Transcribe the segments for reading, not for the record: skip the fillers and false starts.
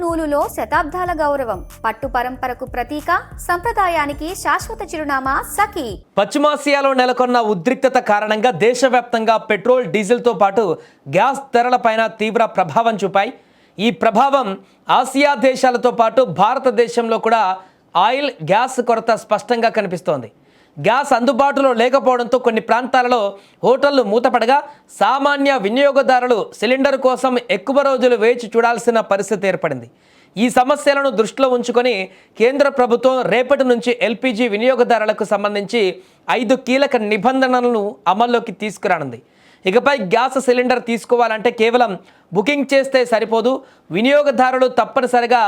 నూలులో శతాబ్దాల గౌరవం, పట్టు పరంపరకు ప్రతీక, సంప్రదాయానికి శాశ్వత చిరునామా సఖీ. పశ్చిమాసియాలో నెలకొన్న ఉద్రిక్తత కారణంగా దేశవ్యాప్తంగా పెట్రోల్, డీజిల్తో పాటు గ్యాస్ ధరలపైన తీవ్ర ప్రభావం చూపాయి. ఈ ప్రభావం ఆసియా దేశాలతో పాటు భారతదేశంలో కూడా ఆయిల్, గ్యాస్ కొరత స్పష్టంగా కనిపిస్తోంది. గ్యాస్ అందుబాటులో లేకపోవడంతో కొన్ని ప్రాంతాలలో హోటళ్లు మూతపడగా సామాన్య వినియోగదారులు సిలిండర్ కోసం ఎక్కువ రోజులు వేచి చూడాల్సిన పరిస్థితి ఏర్పడింది. ఈ సమస్యలను దృష్టిలో ఉంచుకొని కేంద్ర ప్రభుత్వం రేపటి నుంచి ఎల్పీజీ వినియోగదారులకు సంబంధించి 5 కీలక నిబంధనలను అమల్లోకి తీసుకురానుంది. ఇకపై గ్యాస్ సిలిండర్ తీసుకోవాలంటే కేవలం బుకింగ్ చేస్తే సరిపోదు. వినియోగదారులు తప్పనిసరిగా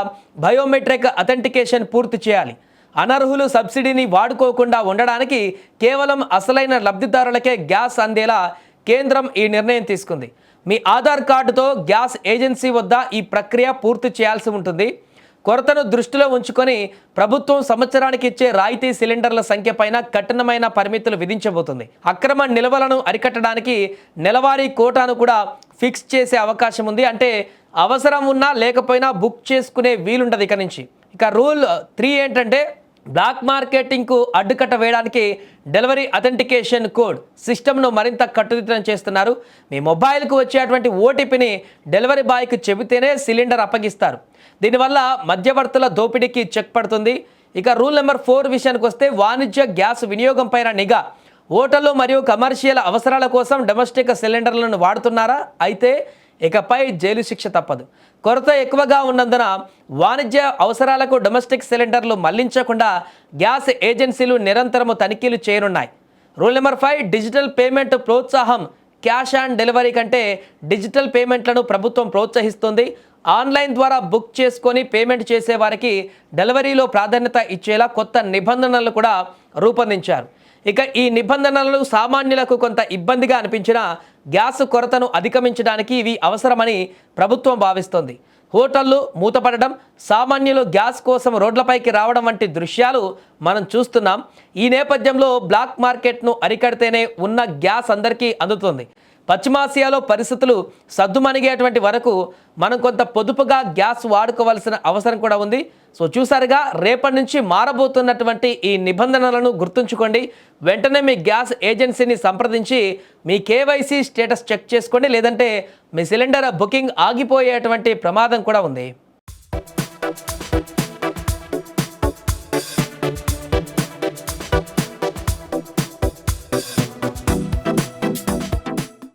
బయోమెట్రిక్ అథెంటికేషన్ పూర్తి చేయాలి. అనర్హులు సబ్సిడీని వాడుకోకుండా ఉండడానికి కేవలం అసలైన లబ్ధిదారులకే గ్యాస్ అందేలా కేంద్రం ఈ నిర్ణయం తీసుకుంది. మీ ఆధార్ కార్డుతో గ్యాస్ ఏజెన్సీ వద్ద ఈ ప్రక్రియ పూర్తి చేయాల్సి ఉంటుంది. కొరతను దృష్టిలో ఉంచుకొని ప్రభుత్వం సంవత్సరానికి ఇచ్చే రాయితీ సిలిండర్ల సంఖ్య పైన కఠినమైన పరిమితులు విధించబోతుంది. అక్రమ నిల్వలను అరికట్టడానికి నెలవారీ కోటాను కూడా ఫిక్స్ చేసే అవకాశం ఉంది. అంటే అవసరం ఉన్నా లేకపోయినా బుక్ చేసుకునే వీలుండదు ఇక నుంచి. ఇక రూల్ 3 ఏంటంటే బ్లాక్ మార్కెటింగ్కు అడ్డుకట్ట వేయడానికి డెలివరీ అథెంటికేషన్ కోడ్ సిస్టమ్ను మరింత కట్టుదిట్టం చేస్తున్నారు. మీ మొబైల్కు వచ్చేటువంటి ఓటీపీని డెలివరీ బాయ్కి చెబితేనే సిలిండర్ అప్పగిస్తారు. దీనివల్ల మధ్యవర్తుల దోపిడీకి చెక్ పడుతుంది. ఇక రూల్ నెంబర్ 4 విషయానికి వస్తే వాణిజ్య గ్యాస్ వినియోగం పైన నిఘా. హోటళ్లు మరియు కమర్షియల్ అవసరాల కోసం డొమెస్టిక్ సిలిండర్లను వాడుతున్నారా? అయితే ఇకపై జైలు శిక్ష తప్పదు. కొరత ఎక్కువగా ఉన్నందున వాణిజ్య అవసరాలకు డొమెస్టిక్ సిలిండర్లు మళ్లించకుండా గ్యాస్ ఏజెన్సీలు నిరంతరము తనిఖీలు చేయనున్నాయి. రూల్ నెంబర్ 5 డిజిటల్ పేమెంట్ ప్రోత్సాహం. క్యాష్ ఆన్ డెలివరీ కంటే డిజిటల్ పేమెంట్లను ప్రభుత్వం ప్రోత్సహిస్తుంది. ఆన్లైన్ ద్వారా బుక్ చేసుకొని పేమెంట్ చేసే వారికి డెలివరీలో ప్రాధాన్యత ఇచ్చేలా కొత్త నిబంధనలు కూడా రూపొందించారు. ఇక ఈ నిబంధనలు సామాన్యులకు కొంత ఇబ్బందిగా అనిపించినా గ్యాస్ కొరతను అధిగమించడానికి ఇవి అవసరమని ప్రభుత్వం భావిస్తోంది. హోటళ్లు మూతపడడం, సామాన్యులు గ్యాస్ కోసం రోడ్లపైకి రావడం వంటి దృశ్యాలు మనం చూస్తున్నాం. ఈ నేపథ్యంలో బ్లాక్ మార్కెట్ను అరికడితేనే ఉన్న గ్యాస్ అందరికీ అందుతుంది. పశ్చిమాసియాలో పరిస్థితులు సద్దుమణిగేటువంటి వరకు మనం కొంత పొదుపుగా గ్యాస్ వాడుకోవాల్సిన అవసరం కూడా ఉంది. సో చూసారుగా, రేపటి నుంచి మారబోతున్నటువంటి ఈ నిబంధనలను గుర్తుంచుకోండి. వెంటనే మీ గ్యాస్ ఏజెన్సీని సంప్రదించి మీ కేవైసీ స్టేటస్ చెక్ చేసుకోండి. లేదంటే మీ సిలిండర్ బుకింగ్ ఆగిపోయేటువంటి ప్రమాదం కూడా ఉంది.